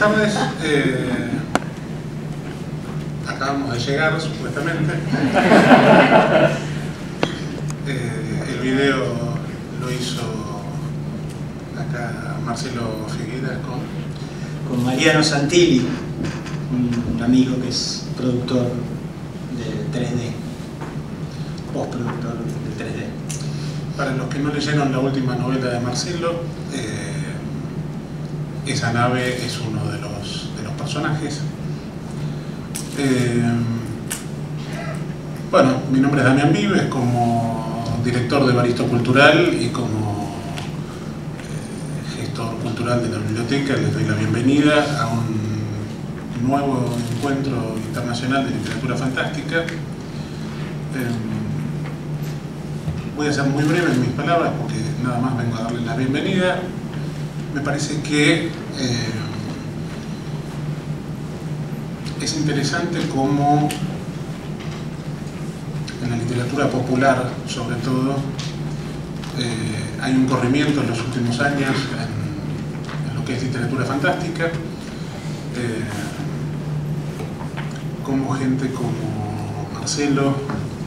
tardes. Acabamos de llegar, supuestamente. El video lo hizo acá Marcelo Figueras con Mariano Santilli, un amigo que es productor de 3D, postproductor de 3D. Para los que no leyeron la última novela de Marcelo, esa nave es uno de los personajes. Bueno, mi nombre es Damián Vives, como director de Baristo Cultural y como gestor cultural de la biblioteca, les doy la bienvenida a un nuevo encuentro internacional de literatura fantástica. Voy a ser muy breve en mis palabras porque nada más vengo a darles la bienvenida. Me parece que es interesante cómo en la literatura popular, sobre todo, hay un corrimiento en los últimos años en lo que es literatura fantástica, como gente como Marcelo,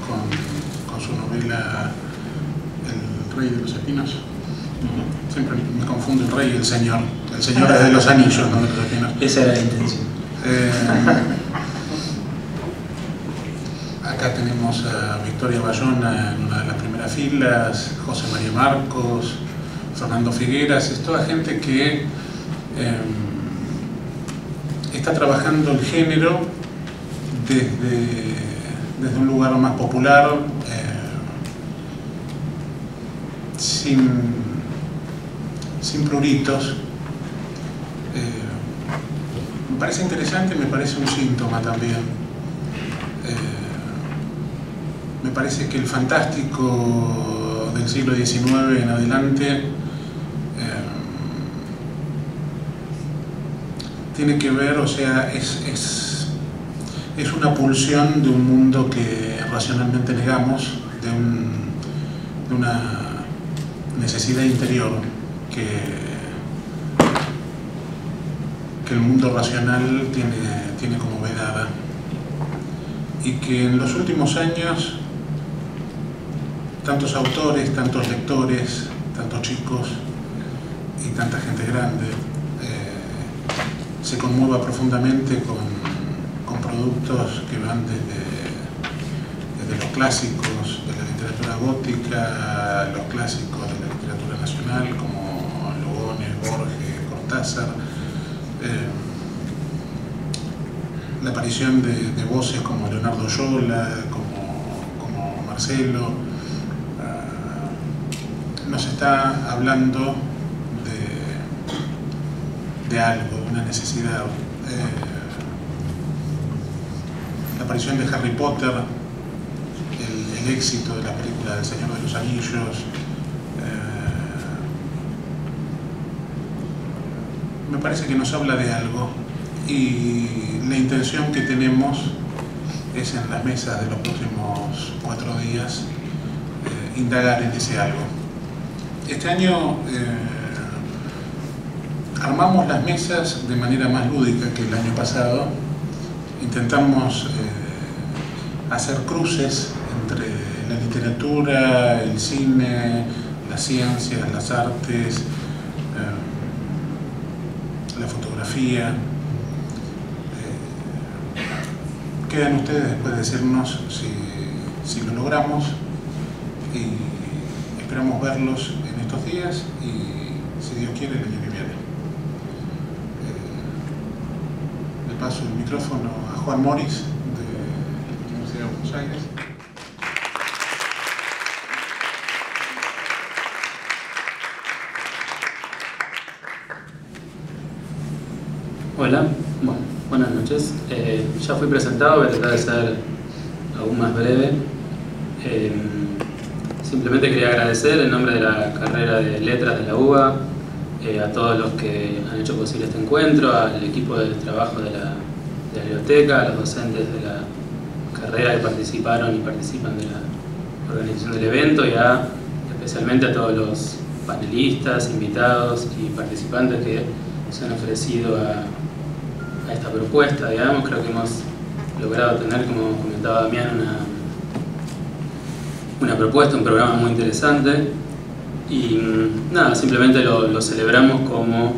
con su novela El Rey de los Espinos. Siempre me confundo el rey y el señor. El señor es de los anillos, no de los espinos. Esa era la intención. Acá tenemos a Victoria Bayona en una de las primeras filas, José María Marcos, Fernando Figueras. Es toda gente que está trabajando el género desde un lugar más popular, sin pruritos. Me parece interesante, me parece un síntoma también. Me parece que el fantástico del siglo XIX en adelante tiene que ver, o sea, es una pulsión de un mundo que racionalmente negamos, de una necesidad interior que el mundo racional tiene como vedada, y que en los últimos años tantos autores, tantos lectores, tantos chicos y tanta gente grande se conmueva profundamente con productos que van desde los clásicos de la literatura gótica, los clásicos de la literatura nacional como Lugones, Borges, Cortázar, la aparición de voces como Leonardo Yola, como Marcelo. Nos está hablando de algo, de una necesidad. La aparición de Harry Potter, el éxito de la película del Señor de los Anillos, me parece que nos habla de algo, y la intención que tenemos es en las mesas de los próximos 4 días indagar en ese algo. Este año armamos las mesas de manera más lúdica que el año pasado. Intentamos hacer cruces entre la literatura, el cine, las ciencias, las artes, la fotografía. Quedan ustedes después de decirnos si lo logramos, y esperamos verlos en estos días y, si Dios quiere, el año que viene. Le paso el micrófono a Juan Moris de la Universidad de Buenos Aires. Hola, bueno, buenas noches. Ya fui presentado, voy a tratar de ser aún más breve. Simplemente quería agradecer en nombre de la carrera de Letras de la UBA a todos los que han hecho posible este encuentro, al equipo de trabajo de la biblioteca, a los docentes de la carrera que participaron y participan de la organización del evento, y especialmente a todos los panelistas, invitados y participantes que se han ofrecido a esta propuesta, digamos. Creo que hemos logrado tener, como comentaba Damián, una propuesta, un programa muy interesante, y nada, simplemente lo celebramos como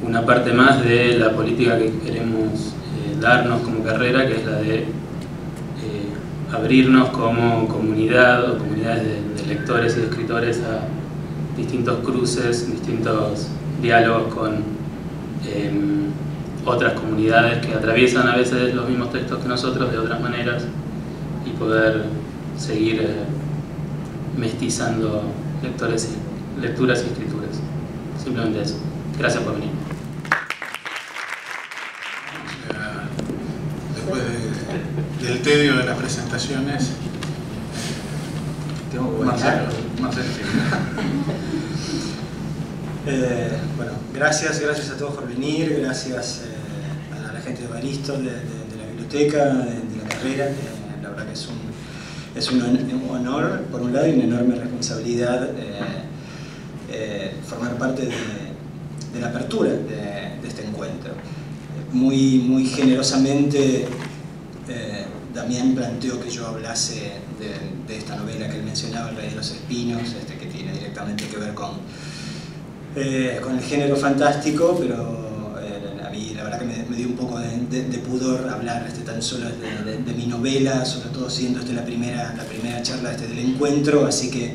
una parte más de la política que queremos darnos como carrera, que es la de abrirnos como comunidad o comunidades de lectores y de escritores a distintos cruces, distintos diálogos con otras comunidades que atraviesan a veces los mismos textos que nosotros de otras maneras, y poder seguir mestizando lecturas y escrituras. Simplemente eso. Gracias por venir. Después del tedio de las presentaciones, Marcelo. Bueno, gracias a todos por venir, gracias a la gente de Baristo, de la biblioteca, de la carrera. La verdad que es un honor, por un lado, y una enorme responsabilidad formar parte de la apertura de este encuentro. Muy generosamente Damián planteó que yo hablase de esta novela que él mencionaba, El Rey de los Espinos, que tiene directamente que ver con el género fantástico, pero a mí la verdad que me dio un poco de pudor hablar tan solo de mi novela, sobre todo siendo la primera charla del encuentro, así que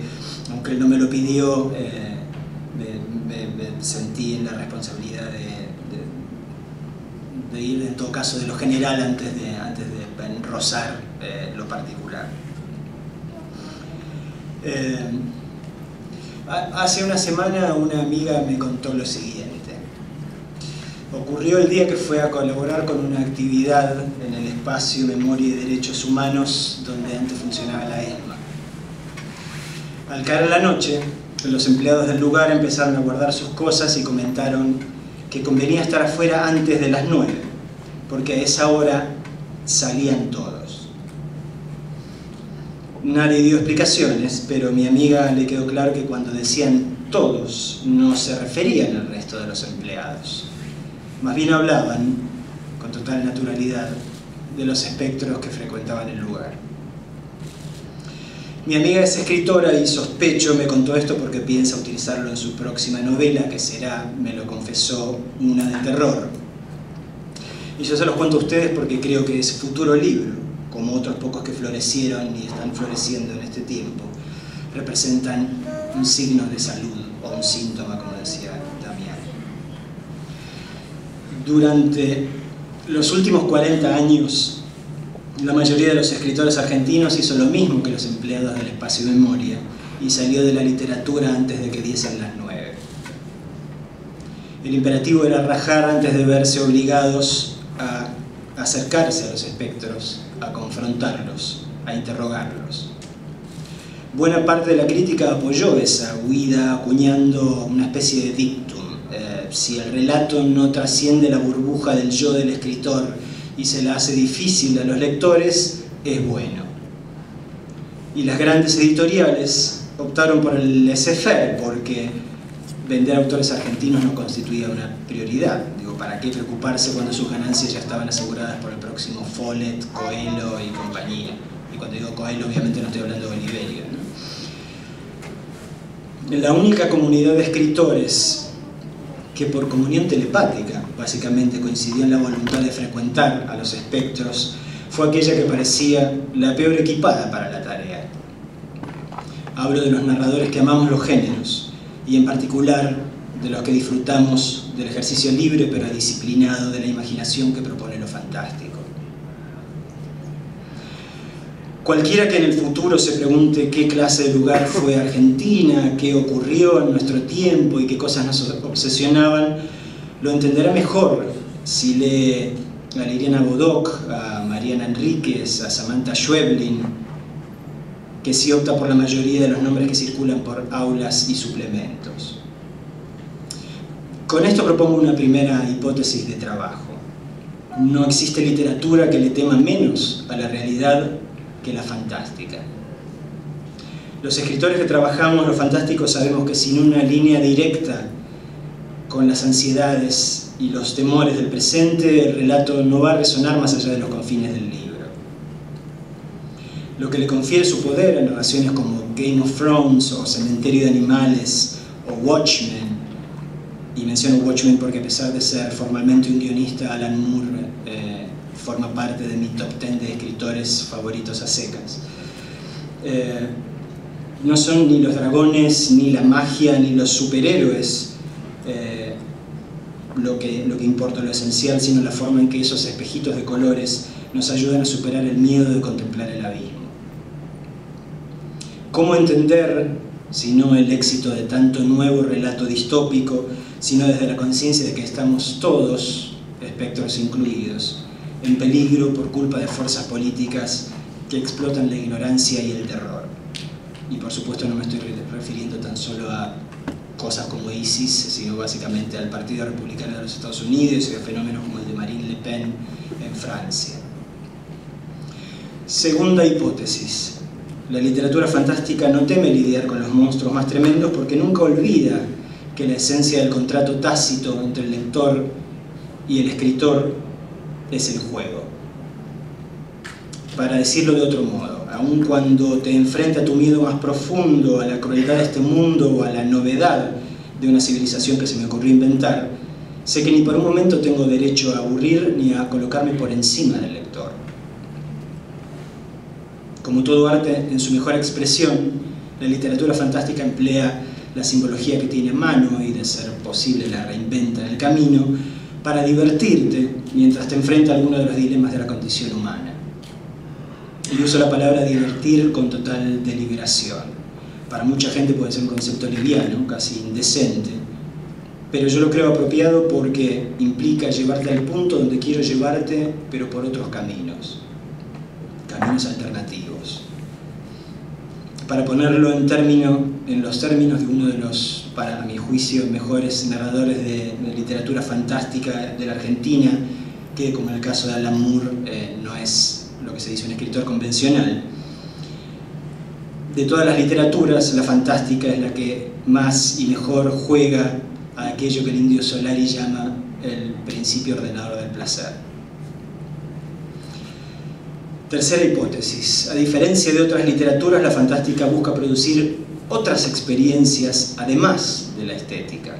aunque él no me lo pidió, me sentí en la responsabilidad de ir en todo caso de lo general antes de enrosar lo particular. Hace una semana una amiga me contó lo siguiente. Ocurrió el día que fue a colaborar con una actividad en el espacio Memoria y Derechos Humanos donde antes funcionaba la ESMA. Al caer la noche, los empleados del lugar empezaron a guardar sus cosas y comentaron que convenía estar afuera antes de las 9, porque a esa hora salían todos. Nadie dio explicaciones, pero a mi amiga le quedó claro que cuando decían todos no se referían al resto de los empleados. Más bien hablaban, con total naturalidad, de los espectros que frecuentaban el lugar. Mi amiga es escritora y sospecho me contó esto porque piensa utilizarlo en su próxima novela, que será, me lo confesó, una de terror. Y yo se los cuento a ustedes porque creo que ese futuro libro, como otros pocos que florecieron y están floreciendo en este tiempo, representan un signo de salud o un síntoma, como decía Damián. Durante los últimos 40 años, la mayoría de los escritores argentinos hizo lo mismo que los empleados del espacio Memoria y salió de la literatura antes de que diesen las 9. El imperativo era rajar antes de verse obligados a acercarse a los espectros, a confrontarlos, a interrogarlos. Buena parte de la crítica apoyó esa huida acuñando una especie de dictum. Si el relato no trasciende la burbuja del yo del escritor y se la hace difícil a los lectores, es bueno. Y las grandes editoriales optaron por el laissez-faire porque vender autores argentinos no constituía una prioridad. Digo, ¿para qué preocuparse cuando sus ganancias ya estaban aseguradas por el próximo Follett, Coelho y compañía? Y cuando digo Coelho, obviamente no estoy hablando de Oliverio, ¿no? La única comunidad de escritores que por comunión telepática básicamente coincidió en la voluntad de frecuentar a los espectros fue aquella que parecía la peor equipada para la tarea. Hablo de los narradores que amamos los géneros y en particular de los que disfrutamos del ejercicio libre pero disciplinado de la imaginación que propone lo fantástico. Cualquiera que en el futuro se pregunte qué clase de lugar fue Argentina, qué ocurrió en nuestro tiempo y qué cosas nos obsesionaban, lo entenderá mejor si lee a Liliana Bodoc, a Mariana Enríquez, a Samantha Schweblin, que si opta por la mayoría de los nombres que circulan por aulas y suplementos. Con esto propongo una primera hipótesis de trabajo. No existe literatura que le tema menos a la realidad que la fantástica. Los escritores que trabajamos lo fantástico sabemos que sin una línea directa con las ansiedades y los temores del presente, el relato no va a resonar más allá de los confines del libro. Lo que le confiere su poder a narraciones como Game of Thrones o Cementerio de Animales o Watchmen, y menciono Watchmen porque a pesar de ser formalmente un guionista, Alan Moore forma parte de mi top 10 de escritores favoritos a secas. No son ni los dragones, ni la magia, ni los superhéroes lo que importa, lo esencial, sino la forma en que esos espejitos de colores nos ayudan a superar el miedo de contemplar el abismo. ¿Cómo entender, si no el éxito de tanto nuevo relato distópico, sino desde la conciencia de que estamos todos, espectros incluidos, en peligro por culpa de fuerzas políticas que explotan la ignorancia y el terror? Y por supuesto no me estoy refiriendo tan solo a cosas como ISIS, sino básicamente al Partido Republicano de los Estados Unidos y a fenómenos como el de Marine Le Pen en Francia. Segunda hipótesis. La literatura fantástica no teme lidiar con los monstruos más tremendos porque nunca olvida que la esencia del contrato tácito entre el lector y el escritor es el juego. Para decirlo de otro modo, aun cuando te enfrenta a tu miedo más profundo, a la crueldad de este mundo o a la novedad de una civilización que se me ocurrió inventar, sé que ni por un momento tengo derecho a aburrir ni a colocarme por encima del lector. Como todo arte en su mejor expresión, la literatura fantástica emplea la simbología que tiene a mano y, de ser posible, la reinventa en el camino para divertirte mientras te enfrenta a alguno de los dilemas de la condición humana. Y uso la palabra divertir con total deliberación. Para mucha gente puede ser un concepto liviano, casi indecente, pero yo lo creo apropiado porque implica llevarte al punto donde quiero llevarte, pero por otros caminos alternativos. Para ponerlo en los términos de uno de los, para mi juicio, mejores narradores de literatura fantástica de la Argentina, que, como en el caso de Alan Moore, no es lo que se dice un escritor convencional. De todas las literaturas, la fantástica es la que más y mejor juega a aquello que el indio Solari llama el principio ordenador del placer. Tercera hipótesis. A diferencia de otras literaturas, la fantástica busca producir otras experiencias además de la estética.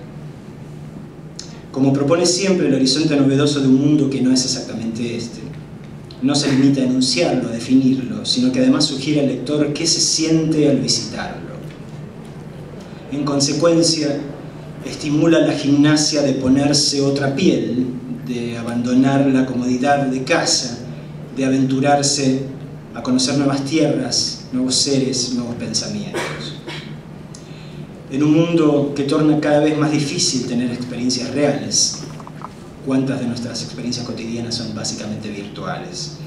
Como propone siempre el horizonte novedoso de un mundo que no es exactamente este. No se limita a enunciarlo, a definirlo, sino que además sugiere al lector qué se siente al visitarlo. En consecuencia, estimula la gimnasia de ponerse otra piel, de abandonar la comodidad de casa, de aventurarse a conocer nuevas tierras, nuevos seres, nuevos pensamientos. En un mundo que torna cada vez más difícil tener experiencias reales, ¿cuántas de nuestras experiencias cotidianas son básicamente virtuales?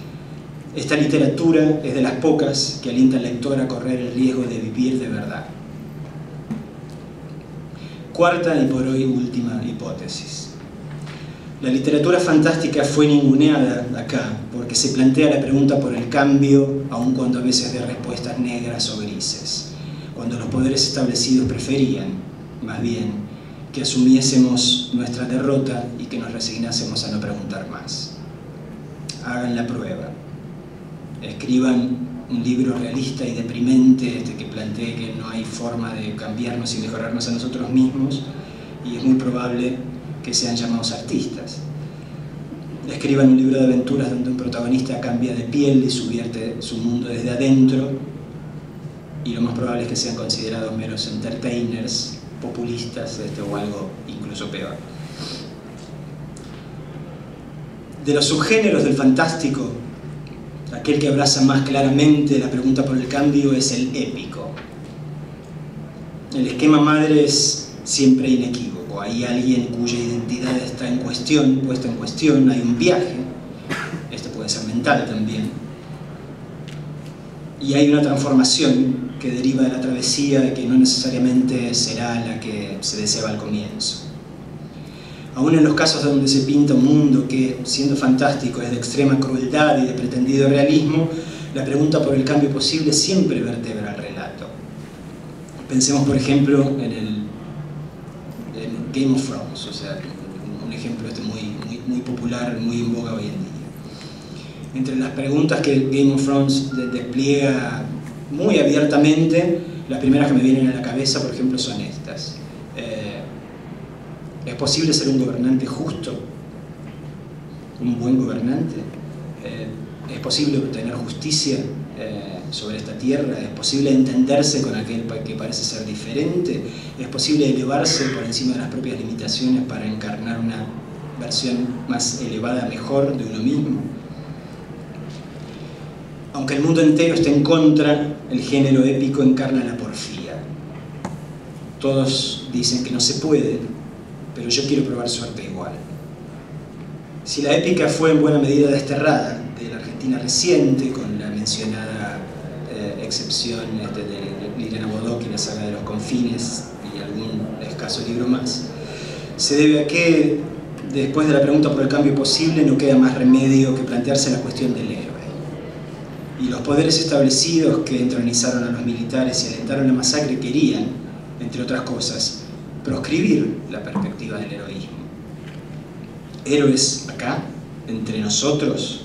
Esta literatura es de las pocas que alienta al lector a correr el riesgo de vivir de verdad. Cuarta y por hoy última hipótesis. La literatura fantástica fue ninguneada acá porque se plantea la pregunta por el cambio, aun cuando a veces dé respuestas negras o grises, cuando los poderes establecidos preferían, más bien, que asumiésemos nuestra derrota y que nos resignásemos a no preguntar más. Hagan la prueba. Escriban un libro realista y deprimente que plantee que no hay forma de cambiarnos y mejorarnos a nosotros mismos, y es muy probable que sean llamados artistas. Escriban un libro de aventuras donde un protagonista cambia de piel y subvierte su mundo desde adentro, y lo más probable es que sean considerados meros entertainers, populistas, o algo incluso peor. De los subgéneros del fantástico, aquel que abraza más claramente la pregunta por el cambio es el épico. El esquema madre es siempre inequívoco. Hay alguien cuya identidad está en cuestión, puesta en cuestión, hay un viaje, este puede ser mental también, y hay una transformación que deriva de la travesía que no necesariamente será la que se deseaba al comienzo. Aún en los casos donde se pinta un mundo que, siendo fantástico, es de extrema crueldad y de pretendido realismo, la pregunta por el cambio posible siempre vertebra el relato. Pensemos, por ejemplo, en Game of Thrones, o sea, un ejemplo muy popular, muy en boga hoy en día. Entre las preguntas que Game of Thrones despliega muy abiertamente, las primeras que me vienen a la cabeza, por ejemplo, son estas. ¿Es posible ser un gobernante justo? ¿Un buen gobernante? ¿Es posible obtener justicia sobre esta tierra? ¿Es posible entenderse con aquel que parece ser diferente? ¿Es posible elevarse por encima de las propias limitaciones para encarnar una versión más elevada, mejor de uno mismo? Aunque el mundo entero esté en contra, el género épico encarna la porfía. Todos dicen que no se puede, pero yo quiero probar suerte igual. Si la épica fue en buena medida desterrada de la Argentina reciente, con la mencionada excepción de Liliana Bodoc y la saga de los confines y algún escaso libro más, se debe a que, después de la pregunta por el cambio posible, no queda más remedio que plantearse la cuestión del héroe. Y los poderes establecidos que entronizaron a los militares y alentaron la masacre querían, entre otras cosas, proscribir la perspectiva del heroísmo. Héroes acá, entre nosotros,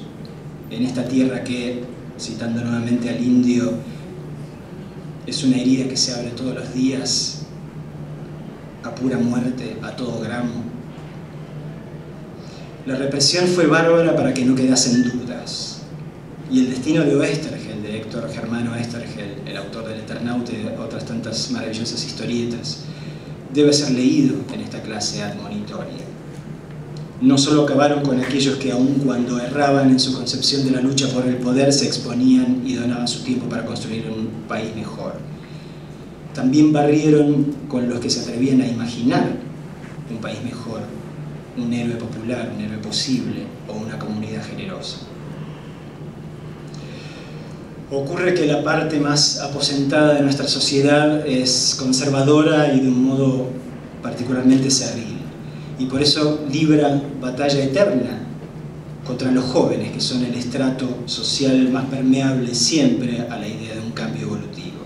en esta tierra que, citando nuevamente al indio, es una herida que se abre todos los días, a pura muerte, a todo gramo. La represión fue bárbara para que no quedasen dudas. Y el destino de Oestergel, de Héctor Germano Oestergel, el autor del Eternauta y de otras tantas maravillosas historietas, debe ser leído en esta clase admonitoria. No solo acabaron con aquellos que, aun cuando erraban en su concepción de la lucha por el poder, se exponían y donaban su tiempo para construir un país mejor. También barrieron con los que se atrevían a imaginar un país mejor, un héroe popular, un héroe posible o una comunidad generosa. Ocurre que la parte más aposentada de nuestra sociedad es conservadora y de un modo particularmente cerril, y por eso libra batalla eterna contra los jóvenes, que son el estrato social más permeable siempre a la idea de un cambio evolutivo.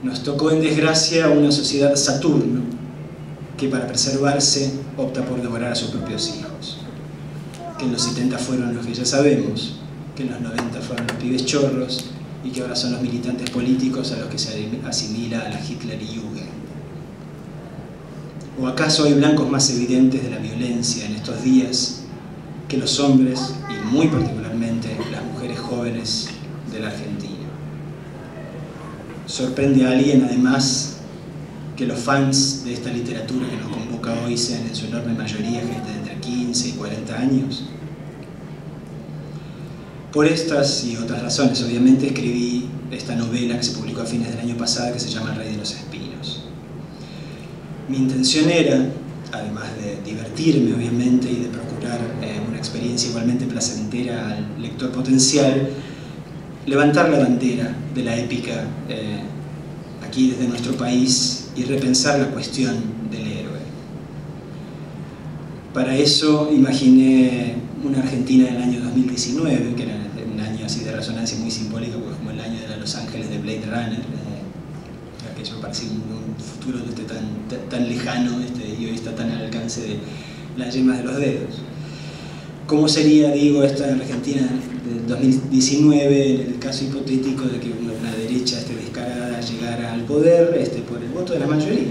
Nos tocó en desgracia una sociedad Saturno, que para preservarse opta por devorar a sus propios hijos, que en los 70 fueron los que ya sabemos, que en los 90 fueron los pibes chorros y que ahora son los militantes políticos a los que se asimila a la Hitlerjugend. ¿O acaso hay blancos más evidentes de la violencia en estos días que los hombres y muy particularmente las mujeres jóvenes de la Argentina? Sorprende a alguien además que los fans de esta literatura que nos convoca hoy sean en su enorme mayoría gente de entre 15 y 40 años. Por estas y otras razones, obviamente, escribí esta novela que se publicó a fines del año pasado, que se llama El Rey de los Espinos. Mi intención era, además de divertirme, obviamente, y de procurar una experiencia igualmente placentera al lector potencial, levantar la bandera de la épica aquí desde nuestro país y repensar la cuestión del héroe. Para eso imaginé una Argentina del año 2019, que era un año así de resonancia muy simbólica, porque es como el año de Los Ángeles de Blade Runner, aquello parecía un futuro tan lejano y hoy está tan al alcance de las yemas de los dedos. ¿Cómo sería, digo, esta Argentina de 2019 en el caso hipotético de que una derecha descarada llegara al poder por el voto de la mayoría?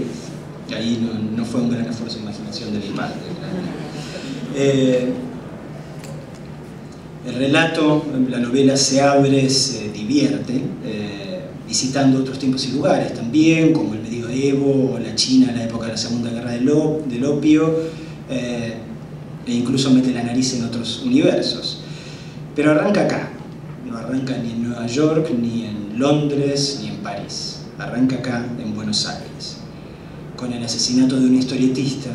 Y ahí no fue un gran esfuerzo de imaginación de mi parte. El relato, la novela se abre, se divierte, visitando otros tiempos y lugares también, como el medioevo o la China en la época de la Segunda Guerra del Opio, e incluso mete la nariz en otros universos. Pero arranca acá, no arranca ni en Nueva York, ni en Londres, ni en París. Arranca acá, en Buenos Aires, con el asesinato de un historietista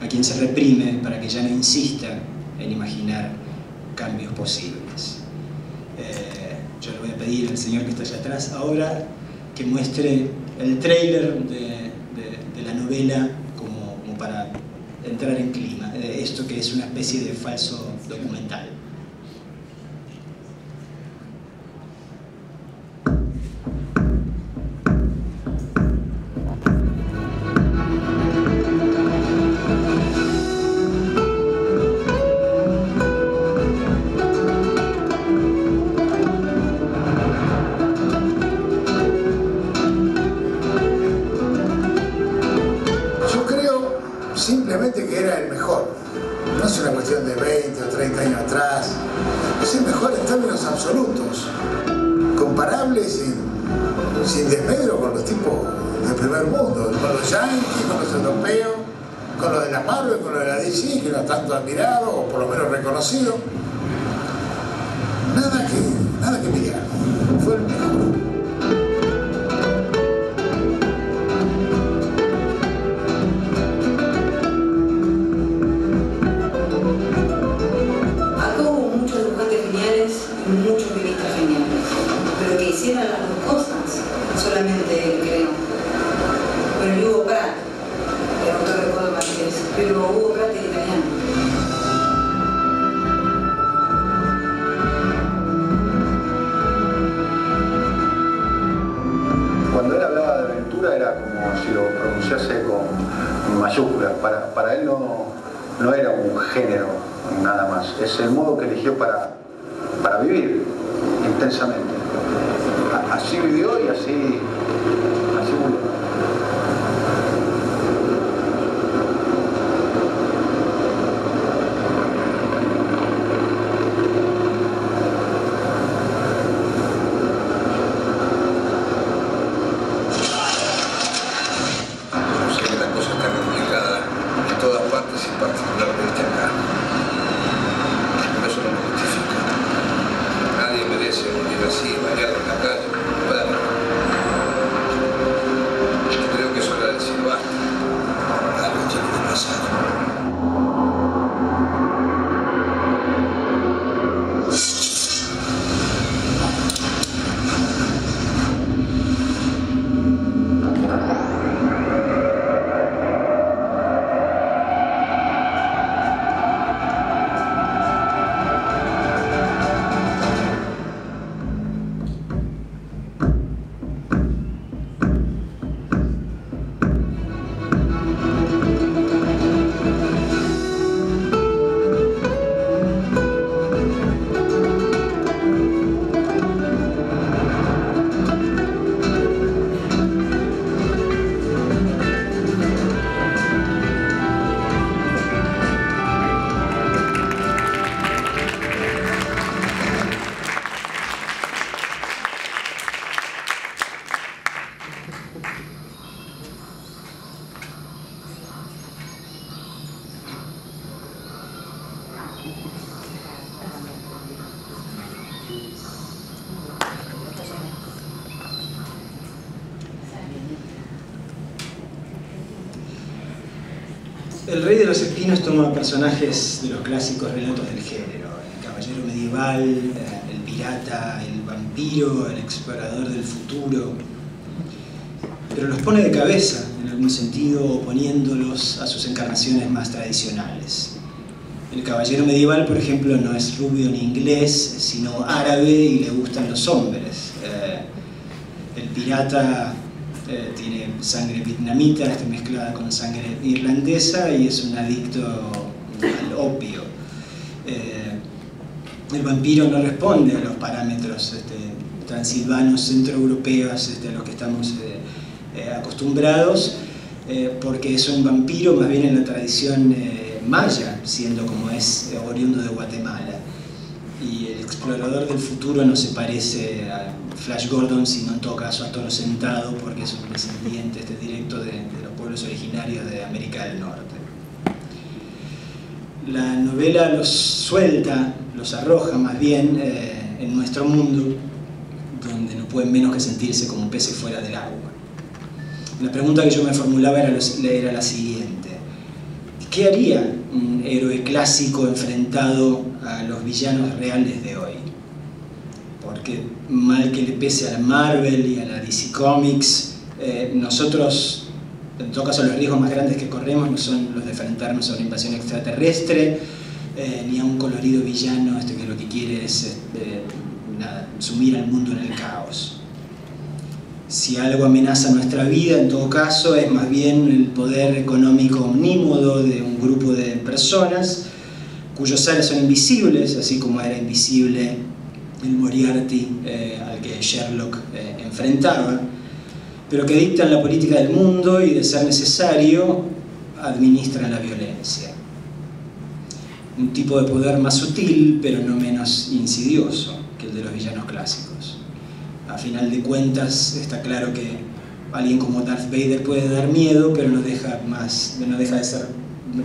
a quien se reprime para que ya no insista en imaginar cambios posibles. Yo le voy a pedir al señor que está allá atrás ahora que muestre el tráiler de la novela como para entrar en clima, esto que es una especie de falso documental. simplemente que era el mejor. No es una cuestión de 20 o 30 años atrás, es el mejor en términos absolutos, comparable sin desmedro con los tipos del primer mundo, con los yanquis, con los europeos, con los de la Marvel, con los de la DC, que no es tanto admirado o por lo menos reconocido. Nada que mirar, fue el mejor. Muchos guionistas geniales, pero que hicieran las dos cosas, solamente él, creo. Bueno, y Hugo Pratt, el autor de Código Marqués, pero Hugo Pratt es italiano. Cuando él hablaba de aventura era como si lo pronunciase con mayúsculas. Para él no era un género nada más, es el modo que eligió para vivir intensamente. Así vivió y así murió. Sé que la cosa está complicada en todas partes y particularmente acá. Pero eso no lo justifica. Nadie merece morir así, baleado en la calle, como un perro. Yo creo que es hora de decir basta. Algo tiene que pasar. El Rey de los Espinos toma personajes de los clásicos relatos del género: el caballero medieval, el pirata, el vampiro, el explorador del futuro, pero los pone de cabeza, en algún sentido, oponiéndolos a sus encarnaciones más tradicionales. El caballero medieval, por ejemplo, no es rubio ni inglés, sino árabe y le gustan los hombres. El pirata tiene sangre vietnamita mezclada con sangre irlandesa y es un adicto al opio. El vampiro no responde a los parámetros transilvanos, centroeuropeos a los que estamos acostumbrados, porque es un vampiro más bien en la tradición maya, siendo como es oriundo de Guatemala. Y el explorador del futuro no se parece a Flash Gordon, sino en todo caso a Toro Sentado, porque es un descendiente directo de los pueblos originarios de América del Norte. La novela los suelta, los arroja más bien en nuestro mundo, donde no pueden menos que sentirse como peces fuera del agua. La pregunta que yo me formulaba era la siguiente: ¿qué haría un héroe clásico enfrentado a los villanos reales de hoy? Porque mal que le pese a la Marvel y a la DC Comics, nosotros, en todo caso, los riesgos más grandes que corremos no son los de enfrentarnos a una invasión extraterrestre, ni a un colorido villano que lo que quiere es sumir al mundo en el caos. Si algo amenaza nuestra vida, en todo caso, es más bien el poder económico omnímodo de un grupo de personas cuyos ares son invisibles, así como era invisible el Moriarty al que Sherlock enfrentaba, pero que dictan la política del mundo y, de ser necesario, administran la violencia. Un tipo de poder más sutil, pero no menos insidioso que el de los villanos clásicos. A final de cuentas, está claro que alguien como Darth Vader puede dar miedo, pero no deja de ser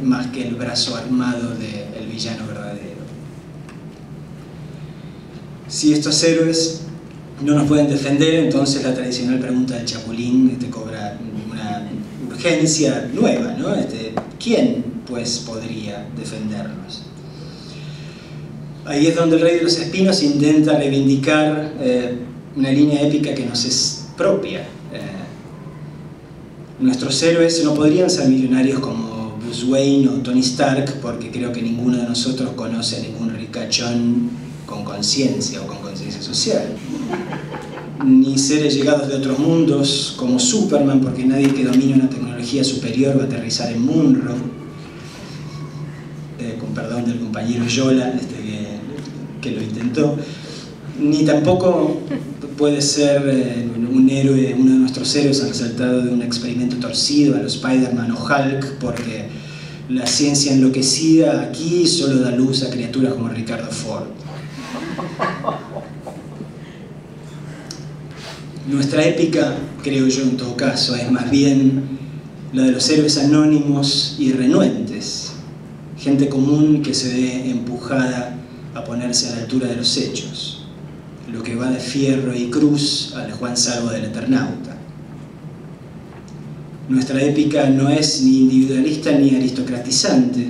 más que el brazo armado del villano verdadero. Si estos héroes no nos pueden defender, entonces la tradicional pregunta del Chapulín cobra una urgencia nueva, ¿no? ¿Quién, pues, podría defendernos? Ahí es donde el Rey de los Espinos intenta reivindicar una línea épica que nos es propia. Nuestros héroes no podrían ser millonarios como Bruce Wayne o Tony Stark, porque creo que ninguno de nosotros conoce a ningún ricachón con conciencia o con conciencia social. Ni seres llegados de otros mundos como Superman, porque nadie que domine una tecnología superior va a aterrizar en Munro, con perdón del compañero Yola, que lo intentó. Ni tampoco puede ser un héroe, uno de nuestros héroes, el resultado de un experimento torcido a los Spider-Man o Hulk, porque la ciencia enloquecida aquí solo da luz a criaturas como Ricardo Ford. Nuestra épica, creo yo en todo caso, es más bien la de los héroes anónimos y renuentes, gente común que se ve empujada a ponerse a la altura de los hechos, lo que va de Fierro y Cruz al Juan Salvo del Eternauta. Nuestra épica no es ni individualista ni aristocratizante,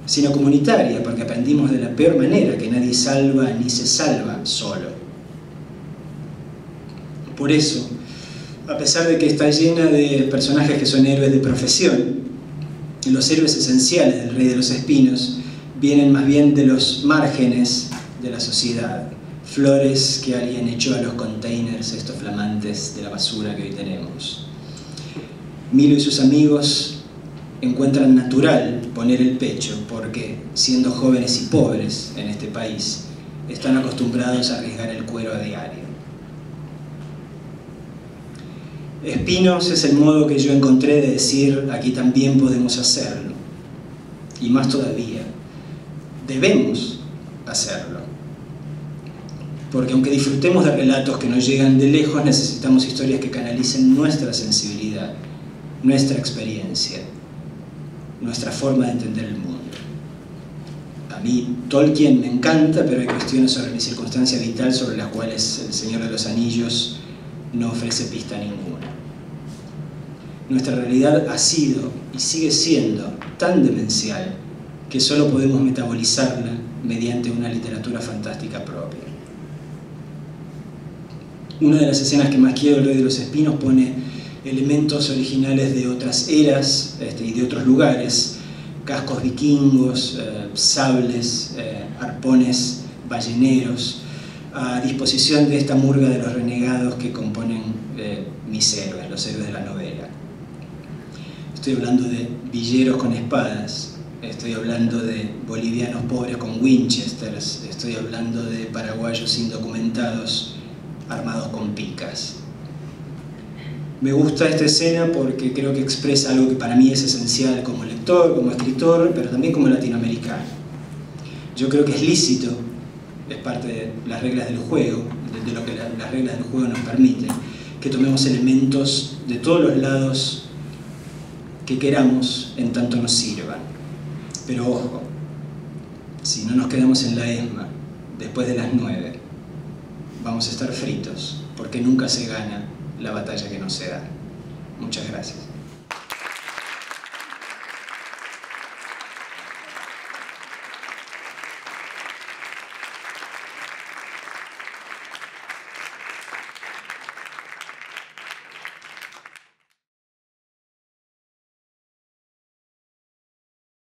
sino comunitaria, porque aprendimos de la peor manera que nadie salva ni se salva solo. Por eso, a pesar de que está llena de personajes que son héroes de profesión, los héroes esenciales del Rey de los Espinos vienen más bien de los márgenes de la sociedad, flores que alguien echó a los containers estos flamantes de la basura que hoy tenemos. Milo y sus amigos encuentran natural poner el pecho porque, siendo jóvenes y pobres en este país, están acostumbrados a arriesgar el cuero a diario. Espinos es el modo que yo encontré de decir: aquí también podemos hacerlo. Y más todavía, debemos hacerlo. Porque aunque disfrutemos de relatos que nos llegan de lejos, necesitamos historias que canalicen nuestra sensibilidad, nuestra experiencia, nuestra forma de entender el mundo. A mí Tolkien me encanta, pero hay cuestiones sobre mi circunstancia vital sobre las cuales El Señor de los Anillos no ofrece pista ninguna. Nuestra realidad ha sido y sigue siendo tan demencial que solo podemos metabolizarla mediante una literatura fantástica propia. Una de las escenas que más quiero, El Rey de los Espinos, pone elementos originales de otras eras y de otros lugares, cascos vikingos, sables, arpones balleneros, a disposición de esta murga de los renegados que componen mis héroes, los héroes de la novela. Estoy hablando de villeros con espadas, estoy hablando de bolivianos pobres con Winchesters, estoy hablando de paraguayos indocumentados armados con picas. Me gusta esta escena porque creo que expresa algo que para mí es esencial como lector, como escritor, pero también como latinoamericano. Yo creo que es lícito, es parte de las reglas del juego, de lo que las reglas del juego nos permiten, que tomemos elementos de todos los lados que queramos en tanto nos sirvan. Pero ojo, si no nos quedamos en la ESMA después de las 9, vamos a estar fritos, porque nunca se gana la batalla que no se da. Muchas gracias.